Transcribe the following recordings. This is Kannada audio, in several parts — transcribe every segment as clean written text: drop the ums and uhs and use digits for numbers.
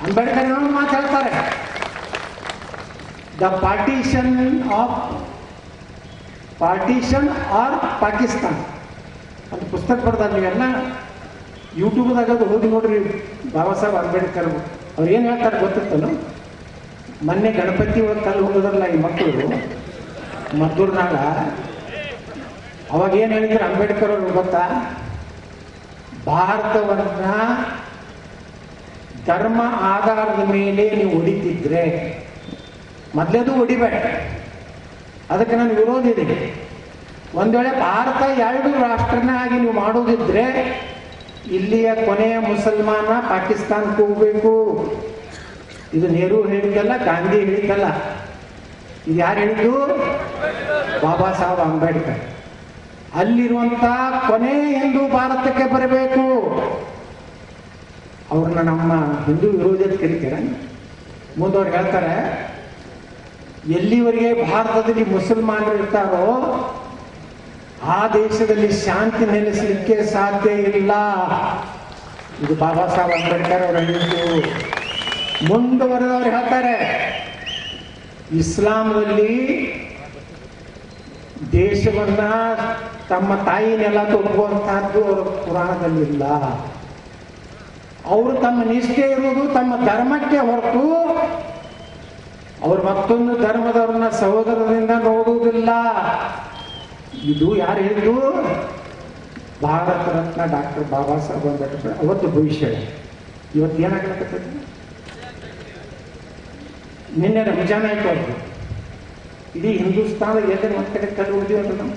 ಅಂಬೇಡ್ಕರ್ ಏನೋ ಮಾತು ಹೇಳ್ತಾರೆ, ದ ಪಾರ್ಟಿಷನ್ ಆರ್ ಪಾಕಿಸ್ತಾನ್ ಅಂತ ಪುಸ್ತಕ ಬರ್ತಾರೆ. ನೀವೆಲ್ಲ ಯೂಟ್ಯೂಬ್ದಾಗ ಅದು ಹೋಗಿ ನೋಡ್ರಿ. ಬಾಬಾ ಸಾಹೇಬ್ ಅಂಬೇಡ್ಕರ್ ಅವ್ರು ಏನು ಹೇಳ್ತಾರೆ ಗೊತ್ತಿತ್ತನು? ಮೊನ್ನೆ ಗಣಪತಿ ಒಳಗೆ ಕಲ್ಲು ಹೋಗೋದ್ರಲ್ಲ ಈ ಮಕ್ಕಳು ಮದ್ದೂರ್ನಾಗ, ಅವಾಗ ಏನು ಹೇಳಿದ್ರು ಅಂಬೇಡ್ಕರ್ ಅವ್ರು ಗೊತ್ತಾ? ಭಾರತವನ್ನ ಧರ್ಮ ಆಧಾರದ ಮೇಲೆ ನೀವು ಹೊಡಿತಿದ್ರೆ, ಮೊದಲೇದು ಹೊಡಿಬೇಡ, ಅದಕ್ಕೆ ನಾನು ವಿರೋಧ ಇದೆ. ಒಂದ್ ವೇಳೆ ಭಾರತ ಎರಡು ರಾಷ್ಟ್ರನೇ ಆಗಿ ನೀವು ಮಾಡೋದಿದ್ರೆ ಇಲ್ಲಿಯ ಕೊನೆಯ ಮುಸಲ್ಮಾನ ಪಾಕಿಸ್ತಾನಕ್ಕೆ ಹೋಗ್ಬೇಕು. ಇದು ನೆಹರು ಹೇಳಿದ್ದಲ್ಲ, ಗಾಂಧಿ ಹೇಳಿದ್ದಲ್ಲ, ಇದು ಯಾರು ಹೇಳಿದ್ದು? ಬಾಬಾ ಸಾಹೇಬ್ ಅಂಬೇಡ್ಕರ್. ಅಲ್ಲಿರುವಂತ ಕೊನೆ ಹಿಂದೂ ಭಾರತಕ್ಕೆ ಬರಬೇಕು. ಅವ್ರನ್ನ ನಮ್ಮ ಹಿಂದೂ ವಿರೋಧಿ ಅಂತ ಕರೀತಾರೆ. ಮುಂದವ್ರು ಹೇಳ್ತಾರೆ, ಎಲ್ಲಿವರೆಗೆ ಭಾರತದಲ್ಲಿ ಮುಸಲ್ಮಾನರು ಇರ್ತಾರೋ ಆ ದೇಶದಲ್ಲಿ ಶಾಂತಿ ನೆಲೆಸಲಿಕ್ಕೆ ಸಾಧ್ಯ ಇಲ್ಲ. ಇದು ಬಾಬಾ ಸಾಹೇಬ್ ಅಂಬೇಡ್ಕರ್ ಅವರು ಹೇಳಿದ್ದು. ಮುಂದುವರೆದವರು ಹೇಳ್ತಾರೆ, ಇಸ್ಲಾಂನಲ್ಲಿ ದೇಶವನ್ನ ತಮ್ಮ ತಾಯಿನೆಲ್ಲ ತೊಡುವಂತಹದ್ದು ಅವರ ಪುರಾಣದಲ್ಲಿಲ್ಲ. ಅವರು ತಮ್ಮ ನಿಷ್ಠೆ ಇರುವುದು ತಮ್ಮ ಧರ್ಮಕ್ಕೆ ಹೊರತು ಅವರು ಮತ್ತೊಂದು ಧರ್ಮದವ್ರನ್ನ ಸಹೋದರರಿಂದ ನೋಡುವುದಿಲ್ಲ. ಇದು ಯಾರು ಹೇಳಿದ್ದು? ಭಾರತ ರತ್ನ ಡಾಕ್ಟರ್ ಬಾಬಾ ಸಾಹೇಬ್ ಅಂಬೇಡ್ಕರ್. ಅವತ್ತು ಭವಿಷ್ಯ. ಇವತ್ತು ಏನಾಗಲಿಕ್ಕೆ ನಿನ್ನೆ ರಂಜಾನ್ ಆಯ್ತು. ಅವ್ರು ಇಡೀ ಹಿಂದೂಸ್ತಾನದ ಎಲ್ಲರೂ ಒಂದ್ ಕಡೆ ಕಲ್ಲು ಹೊಡೆದಿವಲ್ಲ ನಾವು.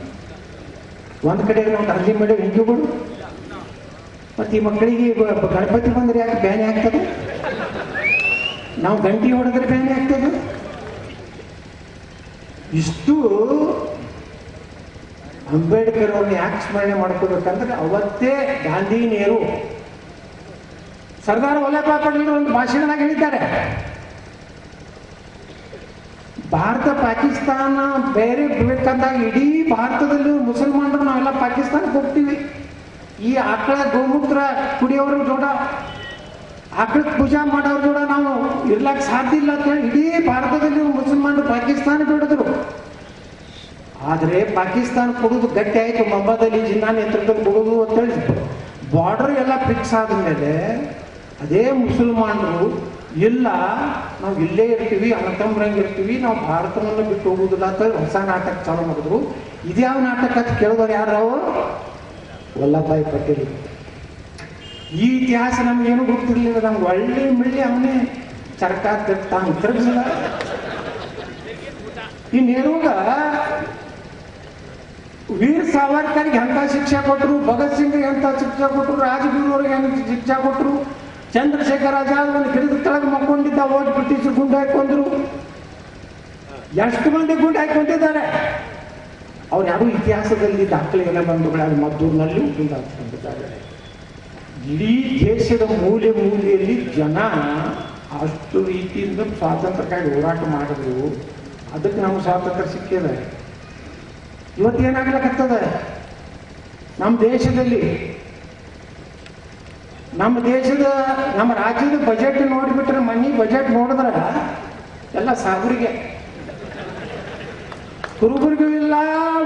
ಒಂದ್ ಕಡೆ ನಾವು ಅರ್ಜಿ ಮಾಡಿ ಹಿಂದೂಗಳು, ಮತ್ತೆ ಈ ಮಕ್ಕಳಿಗೆ ಗಣಪತಿ ಬಂದ್ರೆ ಯಾಕೆ ಬ್ಯಾನೆ ಆಗ್ತದೆ? ನಾವು ಗಂಟಿ ಹೊಡೆದ್ರೆ ಬ್ಯಾನೆ ಆಗ್ತದೆ? ಇಷ್ಟು ಅಂಬೇಡ್ಕರ್ ಅವ್ರನ್ನ ಯಾಕೆ ಸ್ಮರಣೆ ಮಾಡ್ಕೋಬೇಕಂದ್ರೆ ಅವತ್ತೇ ಗಾಂಧಿ, ನೆಹರು, ಸರ್ದಾರ್ ವಲ್ಲಭಭಾಯ್ ಪಟೇಲ್ ಒಂದು ಭಾಷಣದಾಗ ಹೇಳಿದ್ದಾರೆ, ಭಾರತ ಪಾಕಿಸ್ತಾನ ಬೇರೆ ಬೇಕಂದಾಗ ಇಡೀ ಭಾರತದಲ್ಲಿ ಮುಸಲ್ಮಾನರು ನಾವೆಲ್ಲ ಪಾಕಿಸ್ತಾನಕ್ಕೆ ಹೋಗ್ತೀವಿ. ಈ ಆಕಳ ಗೋಮೂತ್ರ ಕುಡಿಯೋರ ಜೋಡ, ಆಕಳ ಪೂಜಾ ಮಾಡೋರ ಜೋಡ ನಾವು ಇರ್ಲಾಕ್ ಸಾಧ್ಯ ಇಲ್ಲ ಅಂತ ಹೇಳಿ ಇಡೀ ಭಾರತದಲ್ಲಿ ಮುಸಲ್ಮಾನರು ಪಾಕಿಸ್ತಾನ ಬಿಡಿದ್ರು. ಆದರೆ ಪಾಕಿಸ್ತಾನ ಕೊಡೋದು ಗಟ್ಟಿ ಆಯ್ತು, ಮೊಹಮ್ಮದ್ ಅಲಿ ಜಿನ್ನಾ ನೇತೃತ್ವದಲ್ಲಿ ಕೊಡೋದು ಅಂತೇಳಿ ಬಾರ್ಡರ್ ಎಲ್ಲ ಫಿಕ್ಸ್ ಆದ್ಮೇಲೆ ಅದೇ ಮುಸಲ್ಮಾನರು ಇಲ್ಲ, ನಾವು ಇಲ್ಲೇ ಇರ್ತೀವಿ, ಅಣ್ಣತಮ್ಮರಂಗೆ ಇರ್ತೀವಿ, ನಾವು ಭಾರತವನ್ನು ಬಿಟ್ಟು ಹೋಗುದಿಲ್ಲ ಅಂತ ಹೊಸ ನಾಟಕ ಚಾಲು ಮಾಡಿದ್ರು. ಇದ್ಯಾವ ನಾಟಕ ಅಂತ ಕೇಳಿದವ್ರು ಯಾರು? ವಲ್ಲಭಭಾಯ್ ಪಟೇಲ್. ಈ ಇತಿಹಾಸ ನಮ್ಗೇನು ಗೊತ್ತಿರ್ಲಿಲ್ಲ. ನಮ್ಗೆ ಒಳ್ಳೆ ಮಿಳ್ಳಿ ಅವನೇ ಚರಕ ತಾನು ತಿರುಗಿಸಿದ. ಈ ನೆಹರೂಗ ವೀರ್ ಸಾವರ್ಕರ್ಗೆ ಎಂತ ಶಿಕ್ಷೆ ಕೊಟ್ಟರು, ಭಗತ್ ಸಿಂಗ್ಗೆ ಎಂತ ಶಿಕ್ಷೆ ಕೊಟ್ಟರು, ರಾಜಗುರು ಅವ್ರಿಗೆ ಎಂತ ಶಿಕ್ಷೆ ಕೊಟ್ಟರು, ಚಂದ್ರಶೇಖರ್ ಆಜಾದ್ ಒಂದು ಗಿಡದ ಕೆಳಗೆ ಮಕ್ಕೊಂಡಿದ್ದ ಓಟ್ ಬ್ರಿಟಿಷರು ಗುಂಡು ಹಾಕೊಂಡ್ರು. ಎಷ್ಟು ಮಂದಿ ಗುಂಡು ಹಾಕೊಂಡಿದ್ದಾರೆ? ಅವ್ರು ಯಾರು ಇತಿಹಾಸದಲ್ಲಿ ದಾಖಲೆಗಳ ಬಂಧುಗಳಾಗಿ ಮದ್ದೂರಿನಲ್ಲಿ ಗುಂಡು ಹಾಕೊಂಡಿದ್ದಾರೆ. ಇಡೀ ದೇಶದ ಮೂಲೆ ಮೂಲೆಯಲ್ಲಿ ಜನ ಅಷ್ಟು ರೀತಿಯಿಂದ ಸ್ವಾತಂತ್ರ್ಯಕ್ಕಾಗಿ ಹೋರಾಟ ಮಾಡಿದ್ರು. ಅದಕ್ಕೆ ನಮ್ಗೆ ಸ್ವಾತಂತ್ರ್ಯ ಸಿಕ್ಕಿದೆ. ಇವತ್ತೇನಾಗ್ಲಕ್ಕತ್ತದ ನಮ್ಮ ದೇಶದಲ್ಲಿ? ನಮ್ಮ ರಾಜ್ಯದ ಬಜೆಟ್ ನೋಡಿಬಿಟ್ರೆ, ಮನಿ ಬಜೆಟ್ ನೋಡಿದ್ರೆ ಎಲ್ಲ ಸಾಗರಿಗೆ. ಕುರುಬರಿಗೂ ಇಲ್ಲ,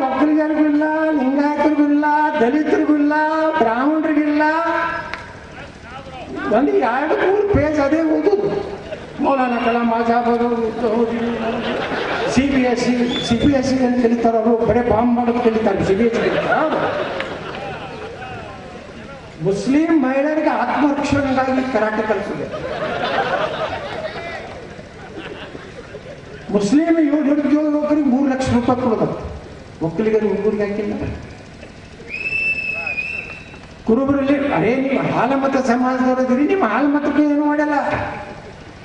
ಒಕ್ಕಲಿಗರಿಗೂ ಇಲ್ಲ, ಲಿಂಗಾಯತರಿಗೂ ಇಲ್ಲ, ದಲಿತರಿಗೂ ಇಲ್ಲ, ಬ್ರಾಹ್ಮಣರಿಗಿಲ್ಲ. ಒಂದು 2-3 ಪೇಜ್ ಅದೇ ಓದುದು. ಮೌಲಾನಾ ಕಲಾಂ ಆಜಾದ್ CBSE ಅಂತ ಕಲಿತಾರ. ಅವರು ಬರೇ ಬಾಂಬ್ ಮಾಡೋದು ಕಲಿತಾರೆ. CBSE ಕಲಿತಾರ. ಮುಸ್ಲಿಂ ಮಹಿಳೆಯರಿಗೆ ಆತ್ಮರಕ್ಷಣೆಗಾಗಿ ಕರಾಟೆ ಕಲಿಸಿದೆ. ಮುಸ್ಲಿಂ ಯುವಕರಿಗೆ 3 ಲಕ್ಷ ರೂಪಾಯಿ ಕೊಡೋದು. ಒಕ್ಕಲಿಗರಿಗೆ ಹುಡುಗರಿಗೆ ಹಾಕಿಲ್ಲ. ಕುರುಬರಲ್ಲಿ ಅರೇ ನೀವು ಹಾಲಮತ ಸಮಾಜದವರಿದ್ದೀರಿ, ನಿಮ್ಮ ಹಾಲಮತಕ್ಕೆ ಏನು ಮಾಡಲ್ಲ.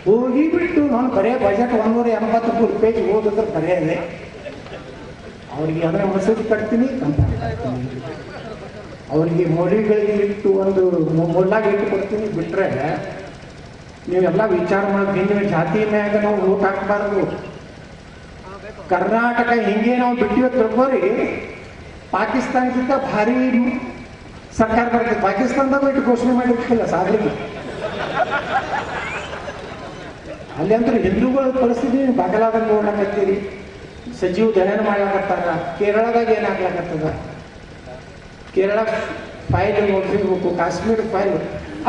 ಹೋಗಿ ಬಿಟ್ಟು ನಾನು ಬರೇ ಬಜೆಟ್ 183 ಪೇಜ್ ಓದಿದ್ರೆ ಬರೆಯದೆ ಅವ್ರಿಗೆ ಅದನ್ನ ಮಸೂದಿ ಕಟ್ತೀನಿ, ಕಂಪನಿ ಕಟ್ತೀನಿ, ಅವರಿಗೆ ಮೊಳಿಗಳಿಗೆ ಇಟ್ಟು ಒಂದು ಮೊಳ್ಳಾಗಿ ಇಟ್ಟು ಕೊಡ್ತೀನಿ. ಬಿಟ್ರೆ ನೀವೆಲ್ಲ ವಿಚಾರ ಮಾಡಿ ಭಿನ್ನ ಜಾತಿ ಮ್ಯಾಗ ನಾವು ಓಟ್ ಹಾಕಬಾರ್ದು. ಕರ್ನಾಟಕ ಹಿಂಗೆ ನಾವು ಬಿಟ್ಟಿವ ತಿಳ್ಕೋರಿ, ಪಾಕಿಸ್ತಾನಕ್ಕಿಂತ ಭಾರಿ ಸರ್ಕಾರ ಬರ್ತದೆ. ಪಾಕಿಸ್ತಾನದಾಗ ಇಟ್ಟು ಘೋಷಣೆ ಮಾಡಿರ್ತಿಲ್ಲ ಸಾಧನೆ. ಅಲ್ಲಿ ಅಂದ್ರೆ ಹಿಂದೂಗಳ ಪರಿಸ್ಥಿತಿ ಬಗಲಾದಾಗ ನೋಡ್ಲಕತ್ತೀರಿ. ಸಜೀವ ದಹನ ಮಾಡ್ಲಾಕತ್ತಾರ. ಕೇರಳದಾಗ ಏನಾಗ್ಲಾಕತ್ತದ, ಕೇರಳ ಫೈಲ್ ನೋಡ್ತಿರ್ಬೇಕು, ಕಾಶ್ಮೀರ ಫೈಲ್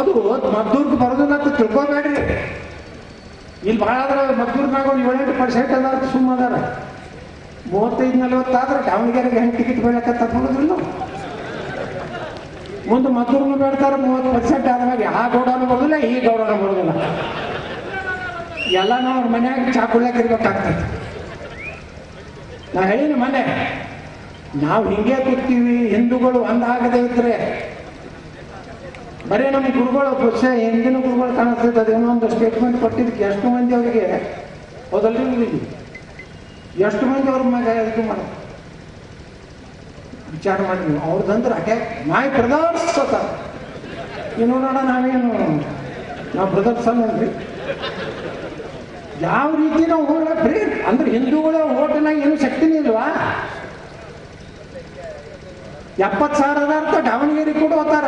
ಅದು ಮದ್ದೂರ್ಗೆ ಬರೋದಿಲ್ಲ ಅಂತ ತಿಳ್ಕೊಬೇಡ್ರಿ. ಇಲ್ಲಿ ಭಾಳ ಆದ್ರೆ ಮದ್ದೂರ್ನಾಗ ಒಂದು 7-8% ಅದಾರ, ಸುಮ್ಮ ಅದಾರ. 35-40 ಆದ್ರೆ ದಾವಣಗೆರೆಗೆ ಹೆಂಗೆ ಟಿಕೆಟ್ ಬೀಳಕತ್ತ ನೋಡಿದ್ರಲ್ಲ. ಮುಂದೆ ಮದ್ದೂರ್ನು ಬೇಡ್ತಾರೆ 30% ಆದ್ಮೇಲೆ ಆ ಗೌಡನು ಬರೋದಿಲ್ಲ, ಈ ಗೌಡನು ಬರೋದಿಲ್ಲ. ಎಲ್ಲ ನಾವು ಅವ್ರ ಮನ್ಯಾಗ ಚಾ ಕುಡ್ಲಾಕಿರ್ಬೇಕಾಗ್ತದೆ. ನಾ ಹೇಳಿನ ಮನೆ ನಾವು ಹಿಂಗೆ ಕೂಗ್ತೀವಿ, ಹಿಂದೂಗಳು ಒಂದಾಗದೇ ಇದ್ರೆ ಬರೀ ನಮ್ಮ ಗುರುಗಳು ಪುರುಷ ಹಿಂದಿನ ಗುರುಗಳು ಕಾಣಿಸ್ತೈತೆ. ಅದೇನೋ ಒಂದು ಸ್ಟೇಟ್ಮೆಂಟ್ ಕೊಟ್ಟಿದ್ದಕ್ಕೆ ಎಷ್ಟು ಮಂದಿ ಅವರಿಗೆ ಹೋದಲ್ರಿ, ಎಷ್ಟು ಮಂದಿ ಅವ್ರ ಮ್ಯಾಗ ಇದು ಮಾಡ ವಿಚಾರ ಮಾಡಿ ನೀವು ಅವ್ರದ್ದಂದ್ರೆ ಅಟ್ಯಾಕ್ ಮೈ ಬ್ರದರ್ಸ್ ಅತ್ತ. ಇನ್ನು ನೋಡ ನಾವೇನು ನಾವು ಬ್ರದರ್ಸ್ ಅನ್ನೋದ್ರಿ. ಯಾವ ರೀತಿ ನಾವು ಹೋಗ್ರಿ ಅಂದ್ರೆ ಹಿಂದೂಗಳ ಓಟನಾಗ ಏನು ಶಕ್ತಿನೇ ಇಲ್ವಾ? 70,000 ಅದಾರ ದಾವಣಗೆರೆ ಕೂಡ ಹೋಗ್ತಾರ.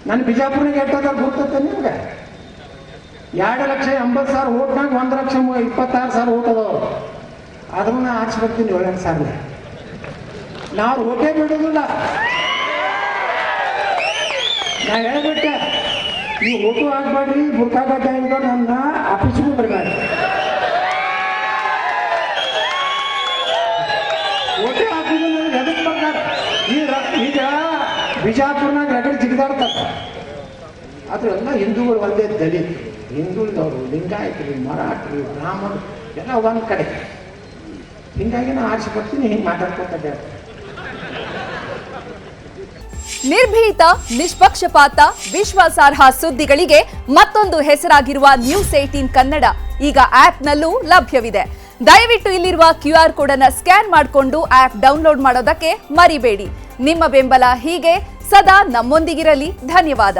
ನಾನು ಬಿಜಾಪುರ್ನಾಗ ಎಷ್ಟಾದಾರ ಗೊತ್ತೈತೆ ನಿಮ್ಗೆ? 2,80,000 ಓಟ್ನಾಗ 1,26,000 ಓಟ್ ಅದಾವ. ಅದನ್ನ ಆಚೆ ಬರ್ತೀನಿ 7,000. ನಾವು ಓಟೇ ಬಿಡೋದಿಲ್ಲ. ನಾ ಹೇಳ್ಬಿಟ್ಟೆ, ಈ ಓಟು ಆಗ್ಬೇಡ್ರಿ, ಬುರ್ಕಾಗಡ್ಡೆ ಹಿಡ್ಕೊಂಡು ನನ್ನ ಆಫೀಸ್ಗೂ ಬರಬೇಡ. ಓಟೆ ಹಾಕಿದ್ರೆ ನನಗೆ ಎದಕ್ಕೆ ಬರ್ತಾರೆ? ಈಗ ಬಿಜಾಪುರ್ನಾಗ ಎಕಡೆ ಜಿಗಿದಾಡ್ತಾರೆ. ಆದ್ರೆ ಎಲ್ಲ ಹಿಂದೂಗಳು ಒಂದೇ ದಲಿತ, ಹಿಂದುಳಿದವರು, ಲಿಂಗಾಯತರು, ಮರಾಠರು, ಬ್ರಾಹ್ಮಣರು ಎಲ್ಲ ಒಂದು ಕಡೆ. ಹಿಂಗಾಗಿ ನಾನು ಆಚೆ ಬರ್ತೀನಿ, ಹಿಂಗೆ ಮಾತಾಡ್ಕೊತಾ. ನಿರ್ಭೀತ, ನಿಷ್ಪಕ್ಷಪಾತ, ವಿಶ್ವಾಸಾರ್ಹ ಸುದ್ದಿಗಳಿಗೆ ಮತ್ತೊಂದು ಹೆಸರಾಗಿರುವ News18 ಕನ್ನಡ ಈಗ ಆಪ್ನಲ್ಲೂ ಲಭ್ಯವಿದೆ. ದಯವಿಟ್ಟು ಇಲ್ಲಿರುವ QR ಕೋಡ್ ಅನ್ನು ಸ್ಕ್ಯಾನ್ ಮಾಡಿಕೊಂಡು ಆಪ್ ಡೌನ್ಲೋಡ್ ಮಾಡೋದಕ್ಕೆ ಮರಿಬೇಡಿ. ನಿಮ್ಮ ಬೆಂಬಲ ಹೀಗೆ ಸದಾ ನಮ್ಮೊಂದಿಗಿರಲಿ. ಧನ್ಯವಾದ.